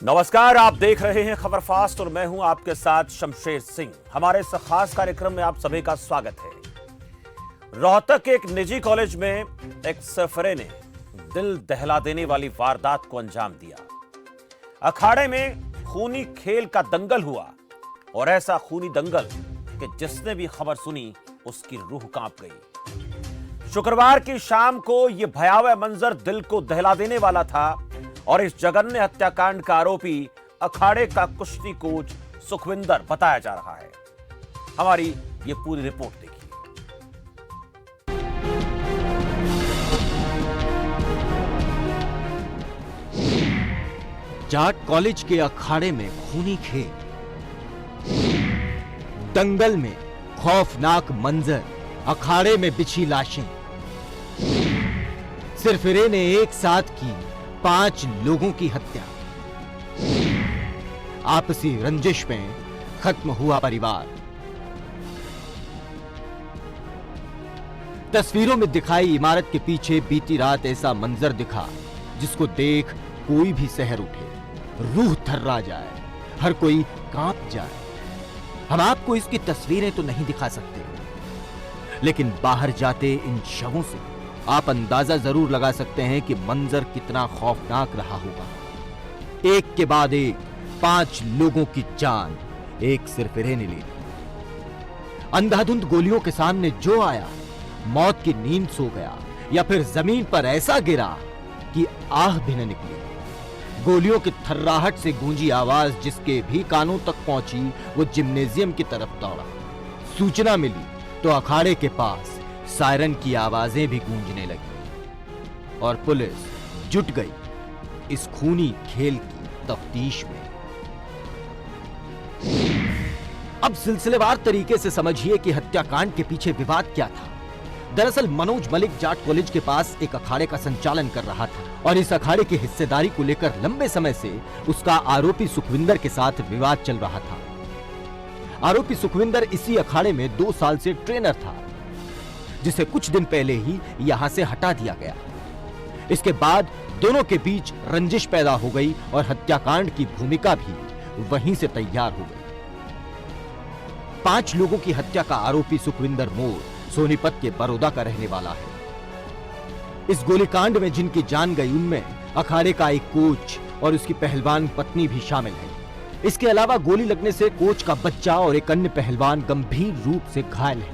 नमस्कार, आप देख रहे हैं खबर फास्ट और मैं हूं आपके साथ शमशेर सिंह। हमारे इस खास कार्यक्रम में आप सभी का स्वागत है। रोहतक के एक निजी कॉलेज में एक सरफरे ने दिल दहला देने वाली वारदात को अंजाम दिया। अखाड़े में खूनी खेल का दंगल हुआ और ऐसा खूनी दंगल कि जिसने भी खबर सुनी उसकी रूह कांप गई। शुक्रवार की शाम को यह भयावह मंजर दिल को दहला देने वाला था और इस जघन्य हत्याकांड का आरोपी अखाड़े का कुश्ती कोच सुखविंदर बताया जा रहा है। हमारी ये पूरी रिपोर्ट देखिए। जाट कॉलेज के अखाड़े में खूनी खेल, दंगल में खौफनाक मंजर, अखाड़े में बिछी लाशें। सिरफिरे ने एक साथ की 5 लोगों की हत्या। आपसी रंजिश में खत्म हुआ परिवार। तस्वीरों में दिखाई इमारत के पीछे बीती रात ऐसा मंजर दिखा जिसको देख कोई भी सहर उठे, रूह थर्रा जाए, हर कोई कांप जाए। हम आपको इसकी तस्वीरें तो नहीं दिखा सकते, लेकिन बाहर जाते इन शवों से आप अंदाजा जरूर लगा सकते हैं कि मंजर कितना खौफनाक रहा होगा। एक के बाद एक 5 लोगों की जान एक सिरफिरे ने ली। अंधाधुंध गोलियों के सामने जो आया मौत की नींद सो गया या फिर जमीन पर ऐसा गिरा कि आह भी न निकली। गोलियों की थर्राहट से गूंजी आवाज जिसके भी कानों तक पहुंची वो जिम्नेजियम की तरफ दौड़ा। सूचना मिली तो अखाड़े के पास सायरन की आवाजें भी गूंजने लगी और पुलिस जुट गई इस खूनी खेल की तफ्तीश में। अब सिलसिलेवार तरीके से समझिए कि हत्याकांड के पीछे विवाद क्या था। दरअसल मनोज मलिक जाट कॉलेज के पास एक अखाड़े का संचालन कर रहा था और इस अखाड़े की हिस्सेदारी को लेकर लंबे समय से उसका आरोपी सुखविंदर के साथ विवाद चल रहा था। आरोपी सुखविंदर इसी अखाड़े में 2 साल से ट्रेनर था, जिसे कुछ दिन पहले ही यहां से हटा दिया गया। इसके बाद दोनों के बीच रंजिश पैदा हो गई और हत्याकांड की भूमिका भी वहीं से तैयार हो गई। 5 लोगों की हत्या का आरोपी सुखविंदर मोर सोनीपत के बड़ौदा का रहने वाला है। इस गोलीकांड में जिनकी जान गई उनमें अखाड़े का एक कोच और उसकी पहलवान पत्नी भी शामिल है। इसके अलावा गोली लगने से कोच का बच्चा और एक अन्य पहलवान गंभीर रूप से घायल है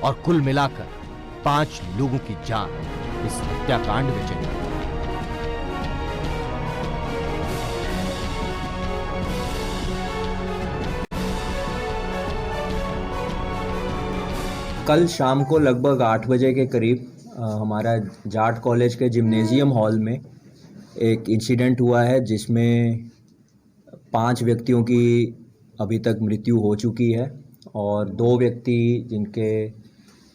और कुल मिलाकर 5 लोगों की जान इस हत्याकांड में चली। कल शाम को लगभग 8 बजे के करीब हमारा जाट कॉलेज के जिम्नेजियम हॉल में एक इंसिडेंट हुआ है जिसमें 5 व्यक्तियों की अभी तक मृत्यु हो चुकी है और 2 व्यक्ति जिनके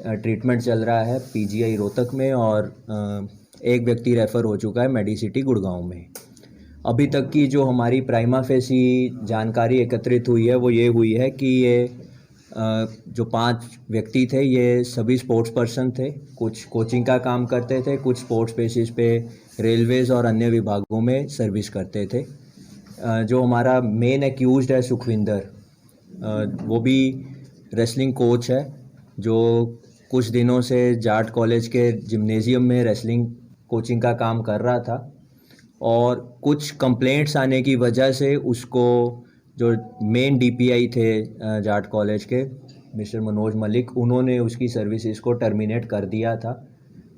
ट्रीटमेंट चल रहा है पीजीआई रोहतक में और एक व्यक्ति रेफ़र हो चुका है मेडिसिटी गुड़गांव में। अभी तक की जो हमारी प्राइमा फेसी जानकारी एकत्रित हुई है वो ये हुई है कि ये जो 5 व्यक्ति थे ये सभी स्पोर्ट्स पर्सन थे। कुछ कोचिंग का काम करते थे, कुछ स्पोर्ट्स बेसिस पे रेलवेज़ और अन्य विभागों में सर्विस करते थे। जो हमारा मेन एक्यूज्ड है सुखविंदर, वो भी रेसलिंग कोच है जो कुछ दिनों से जाट कॉलेज के जिम्नेजियम में रेसलिंग कोचिंग का काम कर रहा था और कुछ कंप्लेंट्स आने की वजह से उसको जो मेन डीपीआई थे जाट कॉलेज के मिस्टर मनोज मलिक, उन्होंने उसकी सर्विसेज को टर्मिनेट कर दिया था।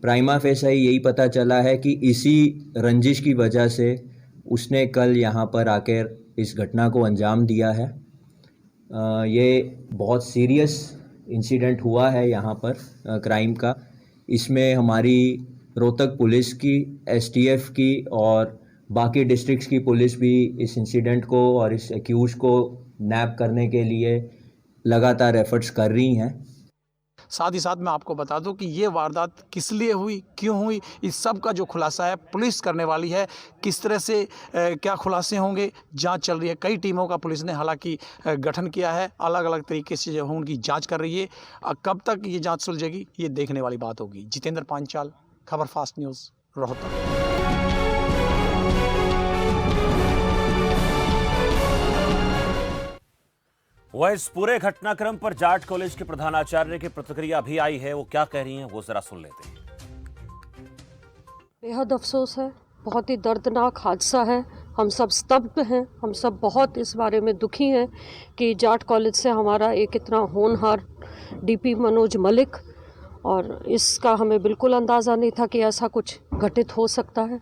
प्राइमा फेसा यही पता चला है कि इसी रंजिश की वजह से उसने कल यहाँ पर आकर इस घटना को अंजाम दिया है। ये बहुत सीरियस इंसिडेंट हुआ है यहाँ पर क्राइम का। इसमें हमारी रोहतक पुलिस की, एसटीएफ की और बाकी डिस्ट्रिक्ट्स की पुलिस भी इस इंसिडेंट को और इस एक्यूज को नैप करने के लिए लगातार एफर्ट्स कर रही हैं। साथ ही साथ मैं आपको बता दूं कि ये वारदात किस लिए हुई, क्यों हुई, इस सब का जो खुलासा है पुलिस करने वाली है। किस तरह से क्या खुलासे होंगे, जांच चल रही है। कई टीमों का पुलिस ने हालांकि गठन किया है, अलग अलग तरीके से जो उनकी जांच कर रही है। कब तक ये जांच सुलझेगी ये देखने वाली बात होगी। जितेंद्र पांचाल, खबर फास्ट न्यूज़, रोहतक। वह इस पूरे घटनाक्रम पर जाट कॉलेज के प्रधानाचार्य की प्रतिक्रिया भी आई है। वो क्या कह रही हैं वो जरा सुन लेते हैं। बेहद अफसोस है, बहुत ही दर्दनाक हादसा है। हम सब स्तब्ध हैं, हम सब बहुत इस बारे में दुखी हैं कि जाट कॉलेज से हमारा एक इतना होनहार डीपी मनोज मलिक, और इसका हमें बिल्कुल अंदाज़ा नहीं था कि ऐसा कुछ घटित हो सकता है।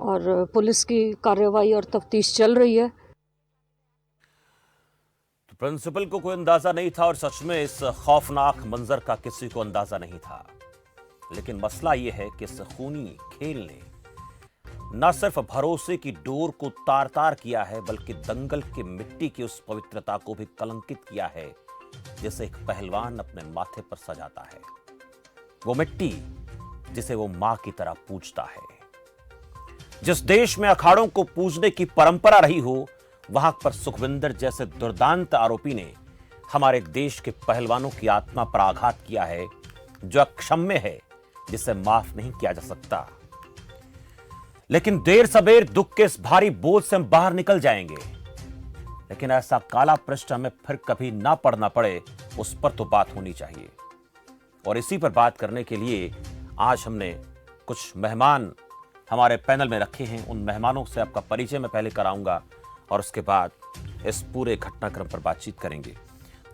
और पुलिस की कार्रवाई और तफ्तीश चल रही है। तो प्रिंसिपल को कोई अंदाजा नहीं था और सच में इस खौफनाक मंजर का किसी को अंदाजा नहीं था। लेकिन मसला यह है कि इस खूनी खेल ने न सिर्फ भरोसे की डोर को तार तार किया है, बल्कि दंगल की मिट्टी की उस पवित्रता को भी कलंकित किया है जिसे एक पहलवान अपने माथे पर सजाता है। वो मिट्टी जिसे वो मां की तरह पूजता है। जिस देश में अखाड़ों को पूजने की परंपरा रही हो, वहां पर सुखविंदर जैसे दुर्दांत आरोपी ने हमारे देश के पहलवानों की आत्मा पर आघात किया है, जो अक्षम्य है, जिसे माफ नहीं किया जा सकता। लेकिन देर सबेर दुख के इस भारी बोझ से हम बाहर निकल जाएंगे। लेकिन ऐसा काला पृष्ठ हमें फिर कभी ना पड़ना पड़े, उस पर तो बात होनी चाहिए। और इसी पर बात करने के लिए आज हमने कुछ मेहमान हमारे पैनल में रखे हैं। उन मेहमानों से आपका परिचय मैं पहले कराऊंगा और उसके बाद इस पूरे घटनाक्रम पर बातचीत करेंगे।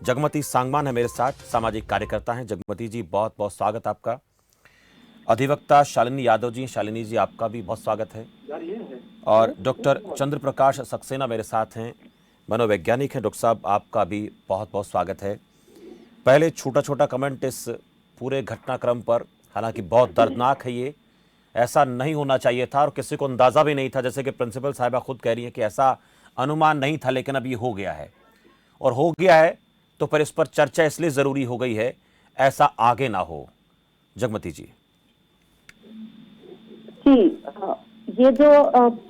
जगमती सांगवान है मेरे साथ, सामाजिक कार्यकर्ता हैं। जगमती जी, बहुत बहुत स्वागत आपका। अधिवक्ता शालिनी यादव जी, शालिनी जी आपका भी बहुत स्वागत है। और डॉक्टर चंद्र प्रकाश सक्सेना मेरे साथ हैं, मनोवैज्ञानिक हैं। डॉक्टर साहब आपका भी बहुत बहुत स्वागत है। पहले छोटा छोटा कमेंट इस पूरे घटनाक्रम पर, हालांकि बहुत दर्दनाक है ये, ऐसा नहीं होना चाहिए था और किसी को अंदाज़ा भी नहीं था। जैसे कि प्रिंसिपल साहिबा खुद कह रही है कि ऐसा अनुमान नहीं था, लेकिन अब ये हो गया है। और हो गया है तो फिर इस पर चर्चा इसलिए ज़रूरी हो गई है, ऐसा आगे ना हो। जगमती जी। जी, ये जो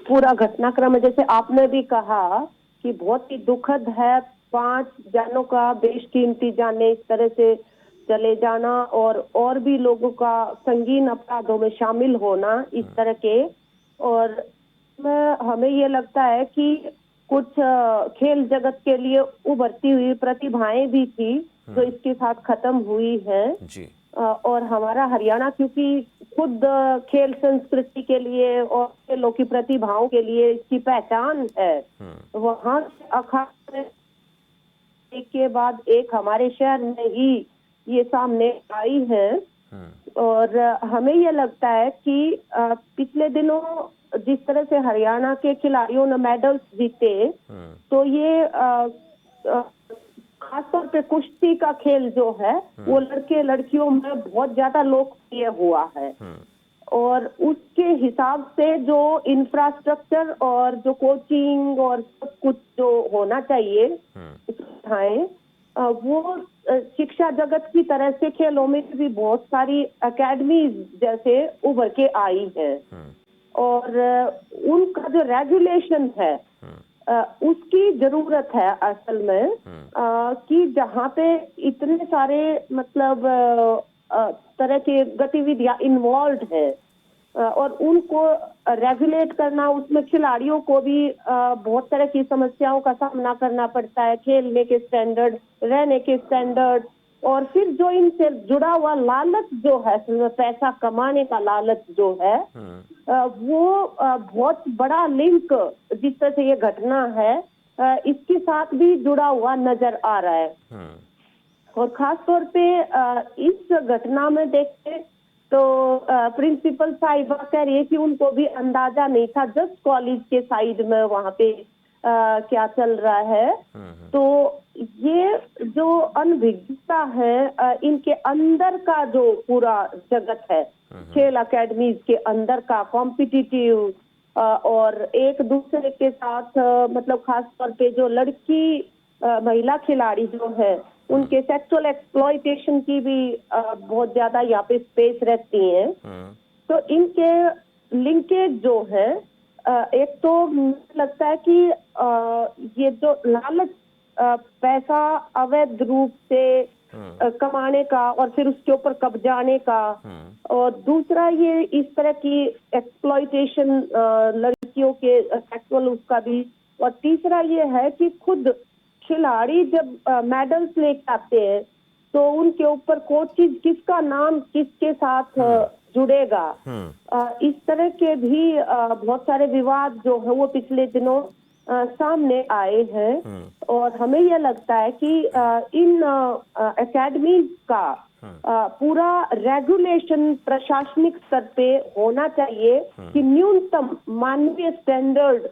पूरा घटनाक्रम है, जैसे आपने भी कहा कि बहुत ही दुखद है। 5 जानों का बेशकीमती जाने इस तरह से चले जाना और भी लोगों का संगीन अपराधों में शामिल होना इस तरह के। और हमें ये लगता है कि कुछ खेल जगत के लिए उभरती हुई प्रतिभाएं भी थी जो इसके साथ खत्म हुई हैं जी। और हमारा हरियाणा क्योंकि खुद खेल संस्कृति के लिए और खेलों की प्रतिभाओं के लिए इसकी पहचान है, वहाँ अखाड़े एक के बाद एक हमारे शहर में ही ये सामने आई है। और हमें ये लगता है कि पिछले दिनों जिस तरह से हरियाणा के खिलाड़ियों ने मेडल्स जीते, तो ये खासतौर पे कुश्ती का खेल जो है वो लड़के लड़कियों में बहुत ज्यादा लोकप्रिय हुआ है। और उसके हिसाब से जो इंफ्रास्ट्रक्चर और जो कोचिंग और सब कुछ जो होना चाहिए सुविधाएं, वो शिक्षा जगत की तरह से खेलों में भी बहुत सारी एकेडमीज जैसे उभर के आई है। और उनका जो रेगुलेशन है उसकी जरूरत है असल में, कि जहाँ पे इतने सारे मतलब तरह के गतिविधियां इन्वॉल्व है और उनको रेगुलेट करना, उसमें खिलाड़ियों को भी बहुत तरह की समस्याओं का सामना करना पड़ता है। खेलने के स्टैंडर्ड, रहने के स्टैंडर्ड, और फिर जो इनसे जुड़ा हुआ लालच जो है, पैसा कमाने का लालच जो है, वो बहुत बड़ा लिंक जिस तरह से ये घटना है इसके साथ भी जुड़ा हुआ नजर आ रहा है। और खास तौर पे इस घटना में देखते तो प्रिंसिपल साहिबा कह रही है कि उनको भी अंदाजा नहीं था जस्ट कॉलेज के साइड में वहाँ पे क्या चल रहा है। तो ये जो अनभिज्ञता है इनके अंदर का जो पूरा जगत है, खेल अकेडमीज के अंदर का कॉम्पिटिटिव और एक दूसरे के साथ मतलब खास तौर पे जो लड़की महिला खिलाड़ी जो है उनके सेक्सुअल एक्सप्लॉयटेशन की भी बहुत ज्यादा यहाँ पे स्पेस रहती है। तो इनके लिंकेज जो है, एक तो मुझे लगता है कि ये जो लालच पैसा अवैध रूप से कमाने का और फिर उसके ऊपर कब्जाने का, और दूसरा ये इस तरह की एक्सप्लॉयटेशन लड़कियों के सेक्सुअल उसका भी, और तीसरा ये है कि खुद खिलाड़ी जब मेडल्स लेके आते हैं तो उनके ऊपर कोचेज किसका नाम किसके साथ जुड़ेगा, इस तरह के भी बहुत सारे विवाद जो है वो पिछले दिनों सामने आए हैं। और हमें यह लगता है कि इन एकेडमी का पूरा रेगुलेशन प्रशासनिक स्तर पे होना चाहिए कि न्यूनतम मानवीय स्टैंडर्ड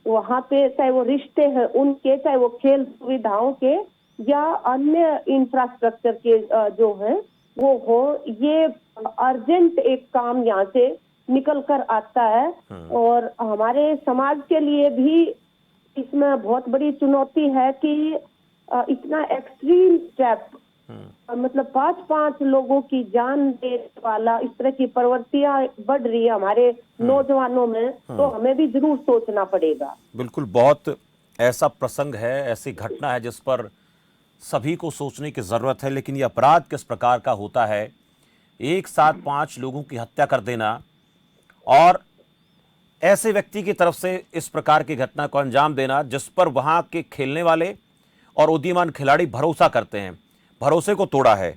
वहाँ पे, चाहे वो रिश्ते हैं उनके, चाहे वो खेल सुविधाओं के या अन्य इंफ्रास्ट्रक्चर के जो है वो हो। ये अर्जेंट एक काम यहाँ से निकल कर आता है और हमारे समाज के लिए भी इसमें बहुत बड़ी चुनौती है कि इतना एक्सट्रीम स्टेप, मतलब 5-5 लोगों की जान देने वाला इस तरह की प्रवृत्तियां बढ़ रही है हमारे नौजवानों में, तो हमें भी जरूर सोचना पड़ेगा। बिल्कुल, बहुत ऐसा प्रसंग है, ऐसी घटना है जिस पर सभी को सोचने की जरूरत है। लेकिन ये अपराध किस प्रकार का होता है, एक साथ 5 लोगों की हत्या कर देना और ऐसे व्यक्ति की तरफ से इस प्रकार की घटना को अंजाम देना जिस पर वहां के खेलने वाले और उदीयमान खिलाड़ी भरोसा करते हैं, भरोसे को तोड़ा है।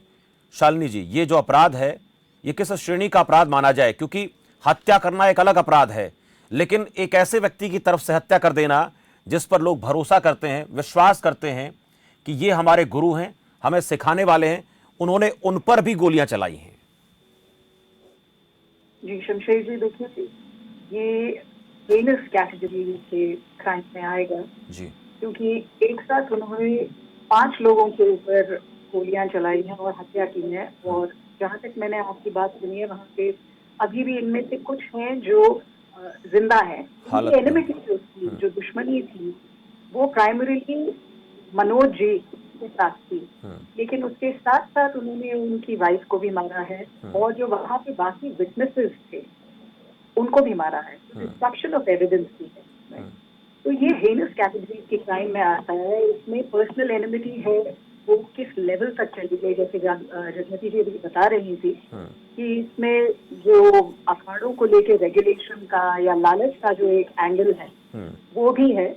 शालिनी जी, ये जो अपराध है ये किस श्रेणी का अपराध माना जाए? क्योंकि हत्या करना एक अलग अपराध है, लेकिन एक ऐसे व्यक्ति की तरफ से हत्या कर देना जिस पर लोग भरोसा करते हैं, विश्वास करते हैं कि ये हमारे गुरु हैं, हमें सिखाने वाले हैं, उन्होंने उन पर भी गोलियां चलाई हैं। जी शमशेर जी, देखिए ये हेनस कैटेगरी के क्राइम में आएगा जी, क्योंकि एक साथ उन्होंने 5 लोगों के ऊपर गोलियां चलाई हैं और हत्या की है। और जहाँ तक मैंने आपकी बात सुनी है वहाँ पे अभी भी इनमें से कुछ हैं जो जिंदा हैं। एनिमिटी जो थी, जो दुश्मनी थी, वो प्राइमरीली मनोज जी के साथ थी, लेकिन उसके साथ साथ उन्होंने उनकी वाइफ को भी मारा है और जो वहाँ पे बाकी विटनेसेस थे उनको भी मारा है। डिस्ट्रक्शन ऑफ एविडेंस भी है। तो ये हेनस कैटेगरी के क्राइम में आता है। इसमें पर्सनल एनिमिटी है, वो किस लेवल तक चली गई, जैसे जसमती जी भी बता रही थी कि इसमें जो अखाड़ों को लेके रेगुलेशन का या लालच का जो एक एंगल है वो भी है।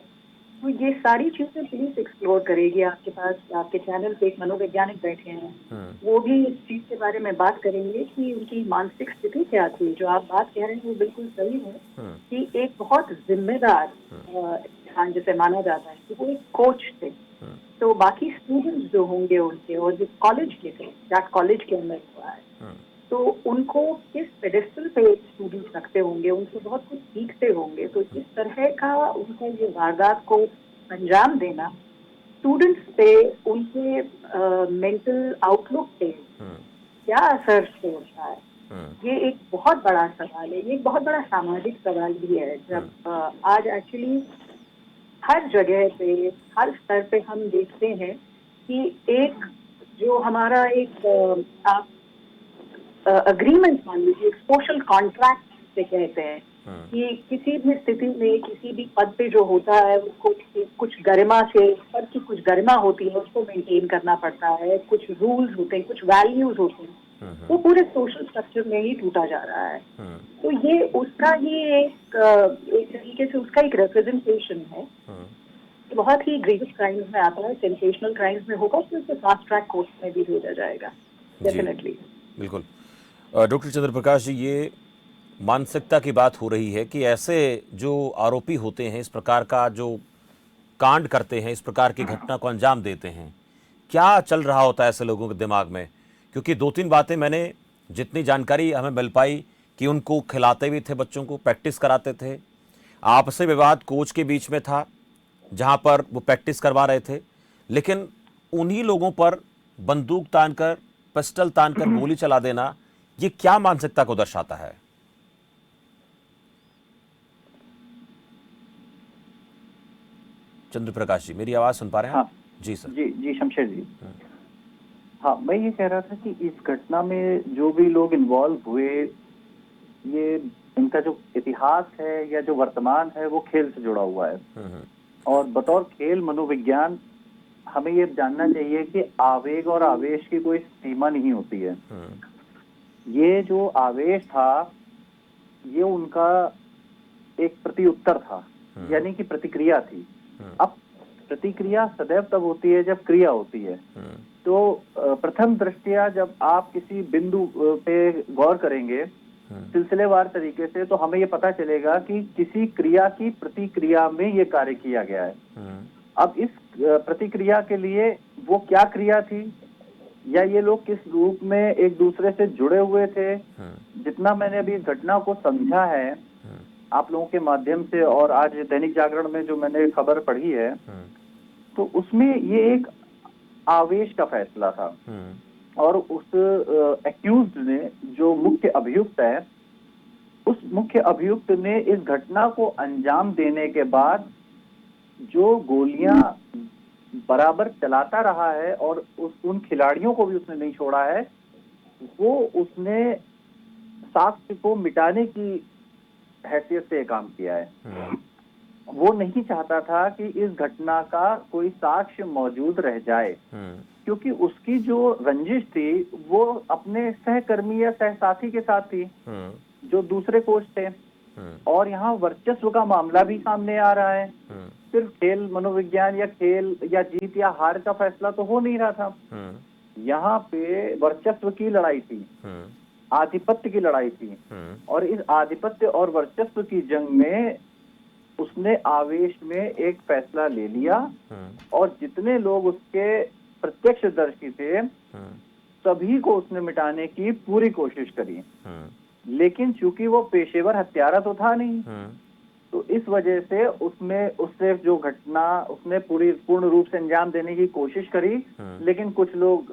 तो ये सारी चीजें पुलिस एक्सप्लोर करेगी। आपके पास आपके चैनल पे एक मनोवैज्ञानिक बैठे हैं, वो भी इस चीज के बारे में बात करेंगे कि उनकी मानसिक स्थिति क्या थी। जो आप बात कह रहे हैं वो बिल्कुल सही है कि एक बहुत जिम्मेदार इंसान जिसे माना जाता है कि वो एक कोच थे, तो बाकी स्टूडेंट्स जो होंगे उनके और जो कॉलेज के थे, जाट कॉलेज के अंदर हुआ है, तो उनको किस पेडेस्टल पे स्टूडेंट्स रखते होंगे, उनसे बहुत कुछ सीखते होंगे। तो इस तरह का उनका ये वारदात को अंजाम देना स्टूडेंट्स पे, उनके मेंटल आउटलुक पे क्या असर छोड़ता है, ये एक बहुत बड़ा सवाल है। ये एक बहुत बड़ा सामाजिक सवाल भी है। जब आज एक्चुअली हर जगह पे, हर स्तर पे हम देखते हैं कि एक जो हमारा एक आप अग्रीमेंट मान लीजिए, एक सोशल कॉन्ट्रैक्ट से कहते हैं कि किसी भी स्थिति में किसी भी पद पे जो होता है उसको कुछ गरिमा से, पद की कुछ गरिमा होती है, उसको मेंटेन करना पड़ता है, कुछ रूल्स होते हैं, कुछ वैल्यूज होते हैं, वो पूरे सोशल स्ट्रक्चर में ही टूटा जा रहा है। तो ये उसका ये एक तरीके से उसका एक रिप्रेजेंटेशन है। बहुत ही ग्रेवियस क्राइम्स में आता है, सेंसेशनल क्राइम्स में होगा तो इसे फास्ट ट्रैक कोर्ट में भी भेजा जाएगा डेफिनेटली। बिल्कुल। डॉक्टर चंद्रप्रकाश जी, ये मानसिकता की बात हो रही है कि ऐसे जो आरोपी होते हैं, इस प्रकार का जो कांड करते हैं, इस प्रकार की घटना को अंजाम देते हैं, क्या चल रहा होता है ऐसे लोगों के दिमाग में? क्योंकि 2-3 बातें मैंने जितनी जानकारी हमें मिल पाई कि उनको खिलाते भी थे, बच्चों को प्रैक्टिस कराते थे, आपसी विवाद कोच के बीच में था जहां पर वो प्रैक्टिस करवा रहे थे, लेकिन उन्हीं लोगों पर बंदूक तानकर, पिस्टल तानकर गोली चला देना, ये क्या मानसिकता को दर्शाता है? चंद्रप्रकाश जी, मेरी आवाज सुन पा रहे हैं? हाँ जी सर। जी शमशेर जी। हाँ, मैं ये कह रहा था कि इस घटना में जो भी लोग इन्वॉल्व हुए, ये इनका जो इतिहास है या जो वर्तमान है वो खेल से जुड़ा हुआ है। और बतौर खेल मनोविज्ञान हमें ये जानना चाहिए कि आवेग और आवेश की कोई सीमा नहीं होती है। ये जो आवेश था ये उनका एक प्रत्युत्तर था, यानी कि प्रतिक्रिया थी। अब प्रतिक्रिया सदैव तब होती है जब क्रिया होती है। तो प्रथम दृष्टया जब आप किसी बिंदु पे गौर करेंगे सिलसिलेवार तरीके से, तो हमें ये पता चलेगा कि किसी क्रिया की प्रतिक्रिया में ये कार्य किया गया है। अब इस प्रतिक्रिया के लिए वो क्या क्रिया थी, या ये लोग किस रूप में एक दूसरे से जुड़े हुए थे, जितना मैंने अभी इस घटना को समझा है आप लोगों के माध्यम से और आज दैनिक जागरण में जो मैंने खबर पढ़ी है, तो उसमें ये एक आवेश का फैसला था। और उस एक्यूज्ड ने, जो मुख्य अभियुक्त है, उस मुख्य अभियुक्त ने इस घटना को अंजाम देने के बाद जो गोलियां बराबर चलाता रहा है और उन खिलाड़ियों को भी उसने नहीं छोड़ा है, वो उसने साक्ष्य को मिटाने की हैसियत से काम किया है। वो नहीं चाहता था कि इस घटना का कोई साक्ष्य मौजूद रह जाए, क्योंकि उसकी जो रंजिश थी वो अपने सहकर्मी या सहसाथी के साथ थी जो दूसरे कोच थे। और यहाँ वर्चस्व का मामला भी सामने आ रहा है। सिर्फ खेल मनोविज्ञान या खेल या जीत या हार का फैसला तो हो नहीं रहा था। यहाँ पे वर्चस्व की लड़ाई थी, आधिपत्य की लड़ाई थी। और इस आधिपत्य और वर्चस्व की जंग में उसने आवेश में एक फैसला ले लिया और जितने लोग उसके प्रत्यक्षदर्शी थे सभी को उसने मिटाने की पूरी कोशिश करी। लेकिन चूंकि वो पेशेवर हत्यारा तो था नहीं, तो इस वजह से उससे जो घटना उसने पूर्ण रूप से अंजाम देने की कोशिश करी। लेकिन कुछ लोग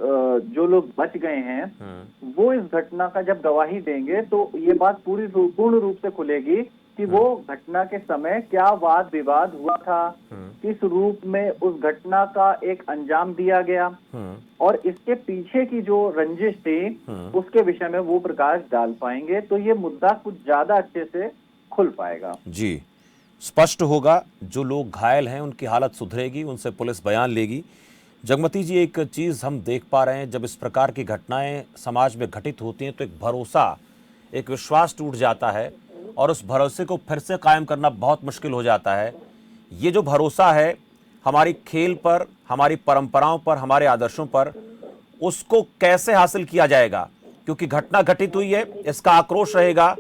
जो लोग बच गए हैं वो इस घटना का जब गवाही देंगे तो ये बात पूर्ण रूप से खुलेगी कि वो घटना के समय क्या वाद विवाद हुआ था, किस रूप में उस घटना का एक अंजाम दिया गया और इसके पीछे की जो रंजिश थी उसके विषय में वो प्रकाश डाल पाएंगे। तो ये मुद्दा कुछ ज्यादा अच्छे से खुल पाएगा। जी, स्पष्ट होगा। जो लोग घायल हैं उनकी हालत सुधरेगी, उनसे पुलिस बयान लेगी। जगमती जी, एक चीज़ हम देख पा रहे हैं, जब इस प्रकार की घटनाएं समाज में घटित होती हैं तो एक भरोसा, एक विश्वास टूट जाता है और उस भरोसे को फिर से कायम करना बहुत मुश्किल हो जाता है। ये जो भरोसा है हमारी खेल पर, हमारी परंपराओं पर, हमारे आदर्शों पर, उसको कैसे हासिल किया जाएगा? क्योंकि घटना घटित हुई है, इसका आक्रोश रहेगा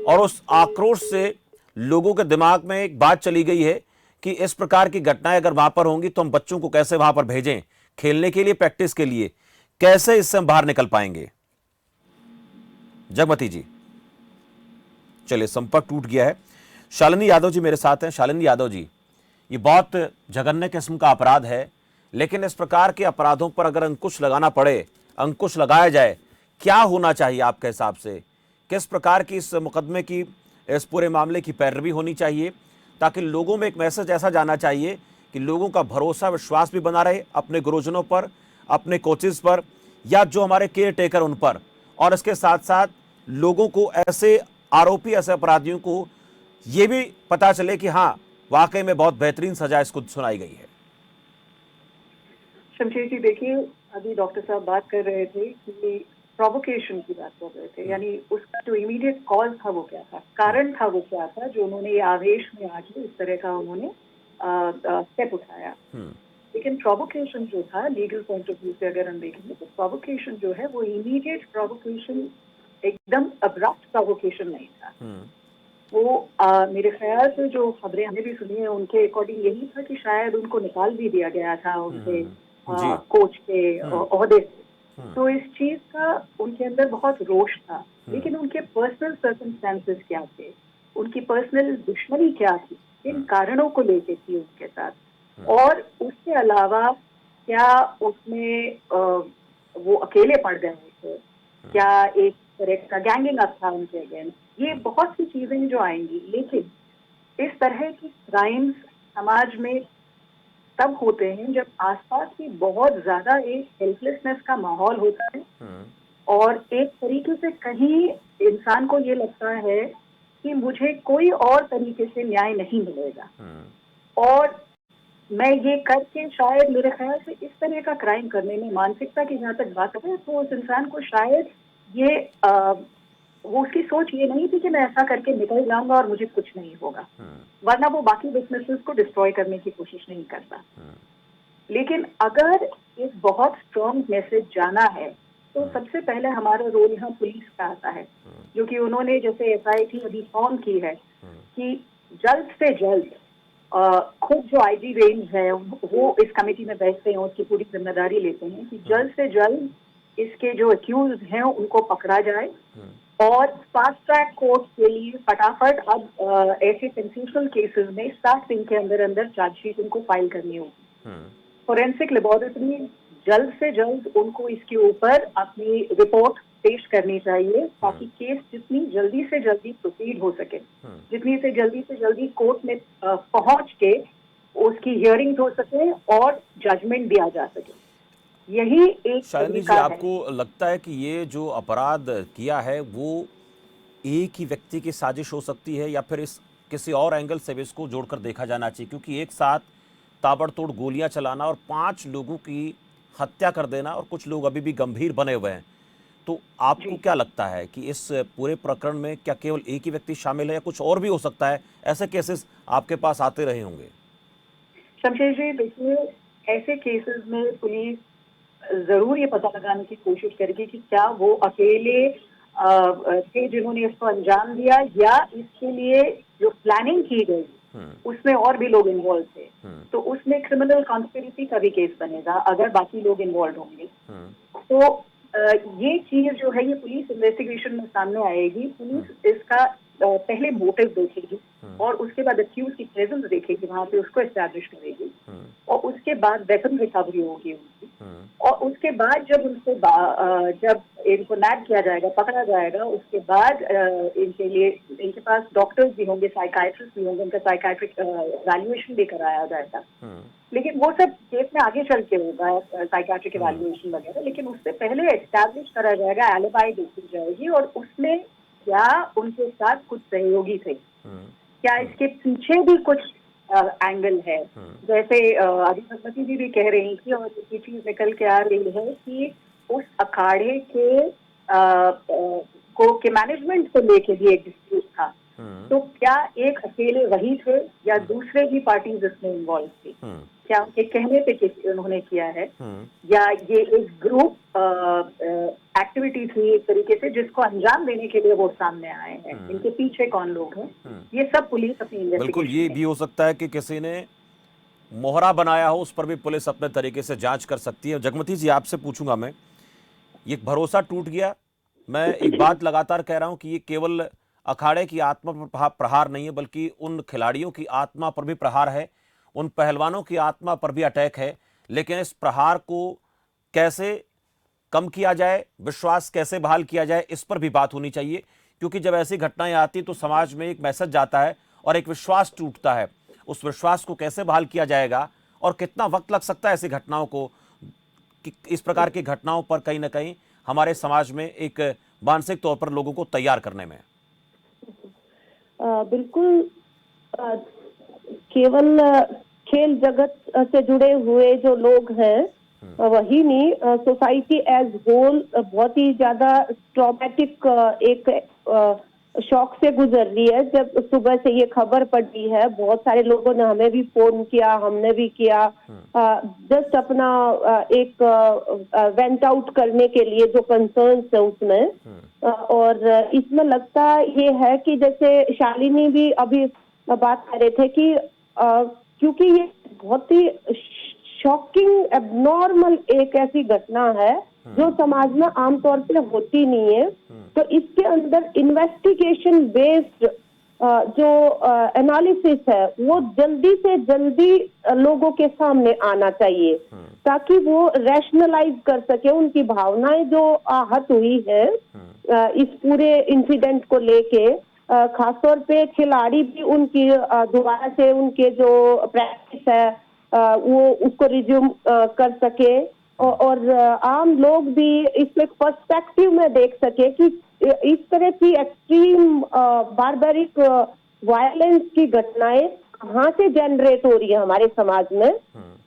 और उस आक्रोश से लोगों के दिमाग में एक बात चली गई है कि इस प्रकार की घटनाएं अगर वहां पर होंगी तो हम बच्चों को कैसे वहां पर भेजें खेलने के लिए, प्रैक्टिस के लिए, कैसे इससे हम बाहर निकल पाएंगे? जगमती जी, चलिए संपर्क टूट गया है। शालिनी यादव जी मेरे साथ हैं। शालिनी यादव जी, ये बहुत जघन्य किस्म का अपराध है, लेकिन इस प्रकार के अपराधों पर अगर अंकुश लगाना पड़े, अंकुश लगाया जाए, क्या होना चाहिए आपके हिसाब से? किस प्रकार की इस मुकदमे की, इस पूरे मामले की पैरवी होनी चाहिए ताकि लोगों में एक मैसेज ऐसा जाना चाहिए कि लोगों का भरोसा, विश्वास भी बना रहे अपने गुरुजनों पर, अपने कोचेस पर या जो हमारे केयर टेकर उन पर, और इसके साथ साथ लोगों को, ऐसे आरोपी, ऐसे अपराधियों को ये भी पता चले कि हाँ वाकई में बहुत बेहतरीन सजा इसको सुनाई गई है। शमशेर जी, देखिए अभी डॉक्टर साहब बात कर रहे थे कि प्रोवोकेशन की बात कर रहे थे, यानी उसका जो इमीडिएट कॉज था वो क्या था, कारण था वो क्या था जो उन्होंने ये आवेश में आके इस तरह का उन्होंने स्टेप उठाया। लेकिन प्रोवोकेशन जो था लीगल पॉइंट ऑफ व्यू से अगर हम देखेंगे तो प्रोवोकेशन जो है वो इमीडिएट प्रोवोकेशन, एकदम अब्रप्ट प्रोवोकेशन नहीं था। वो मेरे ख्याल से जो खबरें हमने भी सुनी है उनके अकॉर्डिंग यही था कि शायद उनको निकाल भी दिया गया था उनके कोच के ओहदे से। तो इस चीज का उनके अंदर बहुत रोष था। लेकिन उनके पर्सनल सर्कमस्टेंसेस क्या थे, उनकी पर्सनल दुश्मनी क्या थी, इन कारणों को लेके थी उनके साथ, और उसके अलावा क्या उसमें वो अकेले पड़ गए थे, क्या एक तरह का गैंगिंग अप था उनके अगेंस्ट, ये बहुत सी चीजें जो आएंगी। लेकिन इस तरह की क्राइम्स समाज में तब होते हैं जब आसपास की बहुत ज्यादा एक हेल्पलेसनेस का माहौल होता है और एक तरीके से कहीं इंसान को ये लगता है कि मुझे कोई और तरीके से न्याय नहीं मिलेगा और मैं ये करके शायद, मेरे ख्याल से इस तरह का क्राइम करने में, मानसिकता की जहाँ तक बात है तो उस इंसान को शायद ये वो उसकी सोच ये नहीं थी कि मैं ऐसा करके निकल जाऊंगा और मुझे कुछ नहीं होगा, वरना वो बाकी बिजनेसेस को डिस्ट्रॉय करने की कोशिश नहीं करता। लेकिन अगर एक बहुत स्ट्रॉन्ग मैसेज जाना है तो सबसे पहले हमारा रोल यहाँ पुलिस का आता है, जो कि उन्होंने जैसे SIT अभी फॉर्म की है कि जल्द से जल्द खुद जो IG रेंज है वो इस कमेटी में बैठते हैं, उसकी पूरी जिम्मेदारी लेते हैं कि जल्द से जल्द इसके जो अक्यूज हैं उनको पकड़ा जाए और फास्ट ट्रैक कोर्ट के लिए फटाफट अब ऐसे सेंसेशनल केसेस में 60 दिन के अंदर अंदर चार्जशीट उनको फाइल करनी होगी। फोरेंसिक लेबोरेटरी जल्द से जल्द उनको इसके ऊपर अपनी रिपोर्ट पेश करनी चाहिए ताकि केस जितनी जल्दी से जल्दी प्रोसीड हो सके, जितनी से जल्दी कोर्ट में पहुंच के उसकी हियरिंग हो सके और जजमेंट दिया जा सके। यही एक शालिनी जी, आपको लगता है कि ये जो अपराध किया है वो एक ही व्यक्ति की साजिश हो सकती है या फिर इस किसी और एंगल से भी इसको जोड़कर देखा जाना चाहिए? क्योंकि एक साथ ताबड़तोड़ गोलियां चलाना और 5 लोगों की हत्या कर देना और कुछ लोग अभी भी गंभीर बने हुए हैं, तो आपको क्या लगता है कि इस पूरे प्रकरण में क्या केवल एक ही व्यक्ति शामिल है या कुछ और भी हो सकता है? ऐसे केसेस आपके पास आते रहे होंगे। शमशेर जी, देखिए, ऐसे केसेस में पुलिस जरूर ये पता लगाने की कोशिश करेगी कि क्या वो अकेले थे जिन्होंने इसको अंजाम दिया या इसके लिए जो प्लानिंग की गई उसमें और भी लोग इन्वॉल्व थे, तो उसमें क्रिमिनल कॉन्स्पिरेसी का भी केस बनेगा अगर बाकी लोग इन्वॉल्व होंगे। तो ये चीज जो है ये पुलिस इन्वेस्टिगेशन में सामने आएगी। पुलिस इसका पहले मोटिव देखेगी और उसके बाद अक्यूज की प्रेजेंस देखेगी, वहां पे उसको एस्टैब्लिश करेगी और उसके बाद वेपन रिकवरी होगी उनकी, और उसके बाद जब उनको जब इनको नैप किया जाएगा, पकड़ा जाएगा, उसके बाद इनके लिए इनके पास डॉक्टर्स भी होंगे, साइकाइट्रिस्ट भी होंगे, उनका साइकाइट्रिक वैल्यूएशन भी कराया जाएगा। लेकिन वो सब केस में आगे चल के होगा, साइकाइट्रिक वैल्यूएशन वगैरह, लेकिन उससे पहले एस्टैब्लिश करा जाएगा, एलिबाई देखी जाएगी और उसमें क्या उनके साथ कुछ सहयोगी थे, क्या इसके पीछे भी कुछ एंगल है। जैसे अभी भगवती जी भी कह रही थी और ये चीज निकल के आ रही है कि उस अखाड़े के मैनेजमेंट को लेके भी एक डिस्प्यूट था, तो क्या एक अकेले वही थे या दूसरे भी पार्टीज इसमें इन्वॉल्व थी, क्या उनके कहने पे उन्होंने किया है या ये एक ग्रुप एक्टिविटी थी एक तरीके से जिसको अंजाम देने के लिए वो सामने आए हैं, इनके पीछे कौन लोग हैं, ये सब पुलिस अपनी इन्वेस्टिगेशन। बिल्कुल, ये भी हो सकता है कि किसी ने मोहरा बनाया हो, उस पर भी पुलिस अपने तरीके से जांच कर सकती है। जगमती जी, आपसे पूछूंगा मैं, ये भरोसा टूट गया। मैं एक बात लगातार कह रहा हूं कि ये केवल अखाड़े की आत्मा पर प्रहार नहीं है, बल्कि उन खिलाड़ियों की आत्मा पर भी प्रहार है, उन पहलवानों की आत्मा पर भी अटैक है। लेकिन इस प्रहार को कैसे कम किया जाए, विश्वास कैसे बहाल किया जाए, इस पर भी बात होनी चाहिए। क्योंकि जब ऐसी घटनाएं आती तो समाज में एक मैसेज जाता है और एक विश्वास टूटता है। उस विश्वास को कैसे बहाल किया जाएगा और कितना वक्त लग सकता है ऐसी घटनाओं को, कि इस प्रकार की घटनाओं पर कहीं ना कहीं हमारे समाज में एक मानसिक तौर पर लोगों को तैयार करने में? बिल्कुल, केवल खेल जगत से जुड़े हुए जो लोग हैं वही नहीं, सोसाइटी एज होल बहुत ही ज्यादा ट्रॉमेटिक एक शॉक से गुजर रही है। जब सुबह से ये खबर पड़ी है, बहुत सारे लोगों ने हमें भी फोन किया, हमने भी किया, जस्ट अपना एक वेंट आउट करने के लिए जो कंसर्न्स है उसमें। और इसमें लगता ये है कि जैसे शालिनी भी अभी बात कर रहे थे कि क्योंकि ये बहुत ही शॉकिंग एबनॉर्मल एक ऐसी घटना है जो समाज में आमतौर पे होती नहीं है, तो इसके अंदर इन्वेस्टिगेशन बेस्ड जो एनालिसिस है वो जल्दी से जल्दी लोगों के सामने आना चाहिए ताकि वो रैशनलाइज कर सके उनकी भावनाएं जो आहत हुई है इस पूरे इंसिडेंट को लेके। खासतौर पे खिलाड़ी भी उनकी दोबारा से उनके जो प्रैक्टिस है वो उसको रिज्यूम कर सके और आम लोग भी इसको एक पर्सपेक्टिव में देख सके कि इस तरह की एक्सट्रीम बारबेरिक वायलेंस की घटनाएं कहाँ से जनरेट हो रही है हमारे समाज में,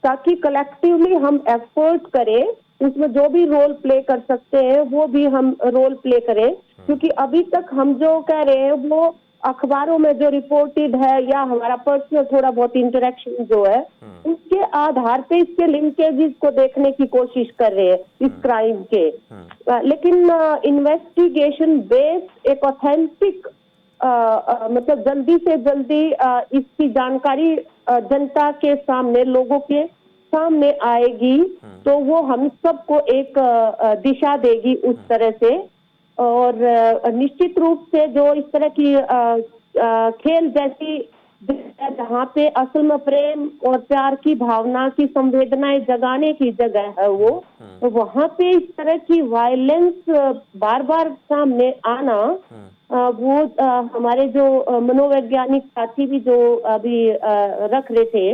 ताकि कलेक्टिवली हम एफर्ट करें उसमें जो भी रोल प्ले कर सकते हैं वो भी हम रोल प्ले करें, क्योंकि अभी तक हम जो कह रहे हैं वो अखबारों में जो रिपोर्टेड है या हमारा पर्सनल थोड़ा बहुत इंटरेक्शन जो है उसके आधार पे इसके लिंकेजेस को देखने की कोशिश कर रहे हैं इस क्राइम के। लेकिन इन्वेस्टिगेशन बेस्ड एक ऑथेंटिक मतलब जल्दी से जल्दी इसकी जानकारी जनता के सामने, लोगों के सामने आएगी तो वो हम सबको एक दिशा देगी उस तरह से। और निश्चित रूप से जो इस तरह की खेल जैसी जहाँ पे असल में प्रेम और प्यार की भावना की संवेदनाएं जगाने की जगह है वो, तो वहाँ पे इस तरह की वायलेंस बार बार सामने आना, वो हमारे जो मनोवैज्ञानिक साथी भी जो अभी रख रहे थे,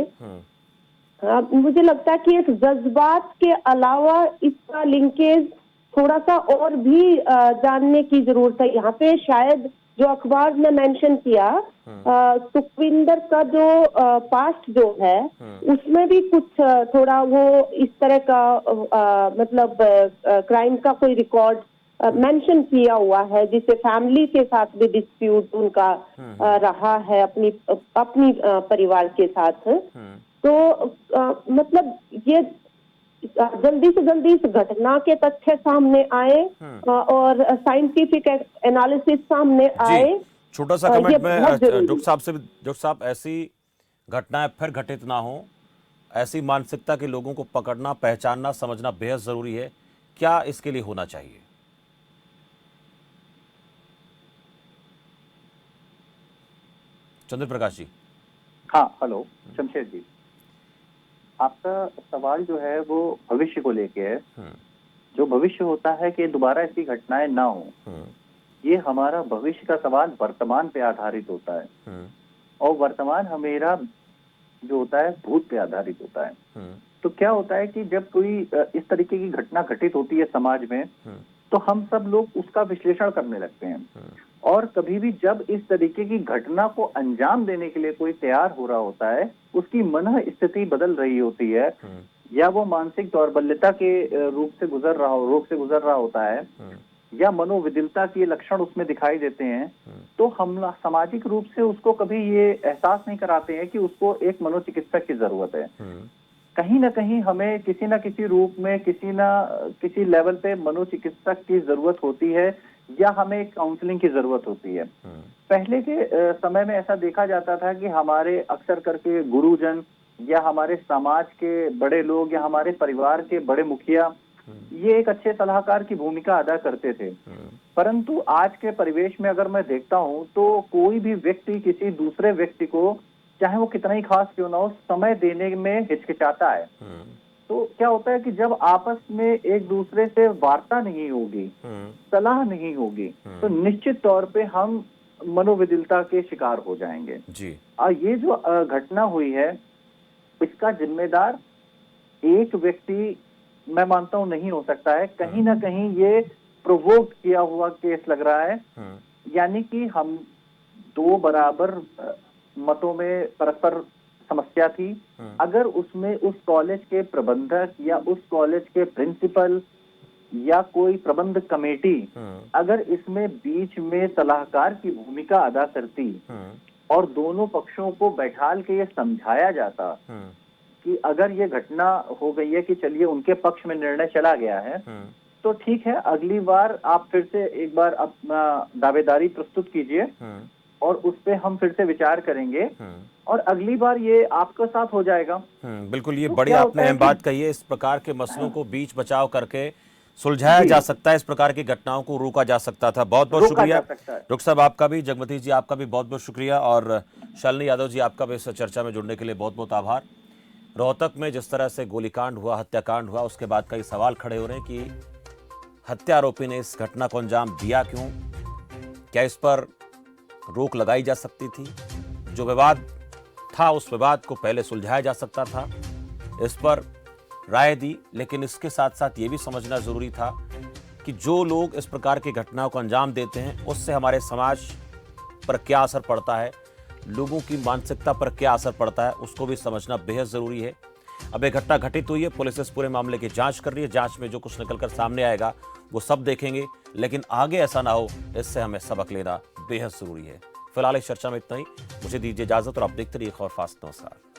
मुझे लगता है कि एक जज्बात के अलावा इसका लिंकेज थोड़ा सा और भी जानने की जरूरत है। यहाँ पे शायद जो अखबार ने मेंशन किया सुखविंदर का जो पास्ट जो है उसमें भी कुछ थोड़ा वो इस तरह का मतलब क्राइम का कोई रिकॉर्ड मेंशन किया हुआ है, जिससे फैमिली के साथ भी डिस्प्यूट उनका रहा है अपनी परिवार के साथ। तो मतलब ये जल्दी से जल्दी इस घटना के तथ्य सामने आए और साइंटिफिक एनालिसिस सामने आए। छोटा सा कमेंट में डॉक्टर साहब ऐसी घटनाएं फिर घटित ना हो, ऐसी मानसिकता के लोगों को पकड़ना, पहचानना, समझना बेहद जरूरी है। क्या इसके लिए होना चाहिए? चंद्र प्रकाश जी। हाँ, हेलो शमशेर जी, आपका सवाल जो है वो भविष्य को लेके है। जो भविष्य होता है कि दोबारा ऐसी घटनाएं ना हो, ये हमारा भविष्य का सवाल वर्तमान पे आधारित होता है और वर्तमान हमेरा जो होता है भूत पे आधारित होता है। तो क्या होता है कि जब कोई इस तरीके की घटना घटित होती है समाज में, तो हम सब लोग उसका विश्लेषण करने लगते हैं और कभी भी जब इस तरीके की घटना को अंजाम देने के लिए कोई तैयार हो रहा होता है, उसकी मन स्थिति बदल रही होती है या वो मानसिक दौर्बल्यता के रोग से गुजर रहा होता है या मनोविदिलता के लक्षण उसमें दिखाई देते हैं, तो हम सामाजिक रूप से उसको कभी ये एहसास नहीं कराते हैं कि उसको एक मनोचिकित्सक की जरूरत है। कहीं ना कहीं हमें किसी ना किसी रूप में किसी लेवल पे मनोचिकित्सक की जरूरत होती है या हमें काउंसलिंग की जरूरत होती है। पहले के समय में ऐसा देखा जाता था कि हमारे अक्सर करके गुरुजन या हमारे समाज के बड़े लोग या हमारे परिवार के बड़े मुखिया ये एक अच्छे सलाहकार की भूमिका अदा करते थे। परंतु आज के परिवेश में अगर मैं देखता हूं तो कोई भी व्यक्ति किसी दूसरे व्यक्ति को, चाहे वो कितना ही खास क्यों ना हो, समय देने में हिचकिचाता है। तो क्या होता है कि जब आपस में एक दूसरे से वार्ता नहीं होगी, सलाह नहीं होगी, तो निश्चित तौर पे हम मनोविदिलता के शिकार हो जाएंगे जी। और ये जो घटना हुई है, इसका जिम्मेदार एक व्यक्ति मैं मानता हूं नहीं हो सकता है। कहीं ना कहीं ये प्रोवोक किया हुआ केस लग रहा है, यानी कि हम दो बराबर मतों में परस्पर समस्या थी। अगर उसमें उस कॉलेज के प्रबंधक या उस कॉलेज के प्रिंसिपल या कोई प्रबंध कमेटी अगर इसमें बीच में सलाहकार की भूमिका अदा करती और दोनों पक्षों को बैठाल के ये समझाया जाता कि अगर ये घटना हो गई है कि चलिए उनके पक्ष में निर्णय चला गया है, तो ठीक है, अगली बार आप फिर से एक बार अपना दावेदारी प्रस्तुत कीजिए और उस पे हम फिर से विचार करेंगे और अगली बार ये आपके साथ हो जाएगा। बिल्कुल, ये बड़ी आपने अहम बात कही है। इस प्रकार के मसलों को बीच बचाव करके सुलझाया जा सकता है, इस प्रकार की घटनाओं को रोका जा सकता था। बहुत बहुत शुक्रिया डॉक्टर साहब, आपका भी, जगमती जी आपका भी बहुत बहुत शुक्रिया, और शालिनी यादव जी आपका भी इस चर्चा में जुड़ने के लिए बहुत बहुत आभार। रोहतक में जिस तरह से गोलीकांड हुआ, हत्याकांड हुआ, उसके बाद कई सवाल खड़े हो रहे हैं कि हत्या आरोपी ने इस घटना को अंजाम दिया क्यों, क्या इस पर रोक लगाई जा सकती थी, जो विवाद था उस विवाद को पहले सुलझाया जा सकता था, इस पर राय दी। लेकिन इसके साथ साथ ये भी समझना जरूरी था कि जो लोग इस प्रकार की घटनाओं को अंजाम देते हैं उससे हमारे समाज पर क्या असर पड़ता है, लोगों की मानसिकता पर क्या असर पड़ता है, उसको भी समझना बेहद जरूरी है। अब एक घटना घटित हुई है, पुलिस इस पूरे मामले की जांच कर रही है। जांच में जो कुछ निकलकर सामने आएगा वो सब देखेंगे, लेकिन आगे ऐसा ना हो इससे हमें सबक लेना बेहद जरूरी है। फिलहाल इस चर्चा में इतना ही। मुझे दीजिए इजाजत और आप देखते रहिए खबर फास्ट। नमस्कार।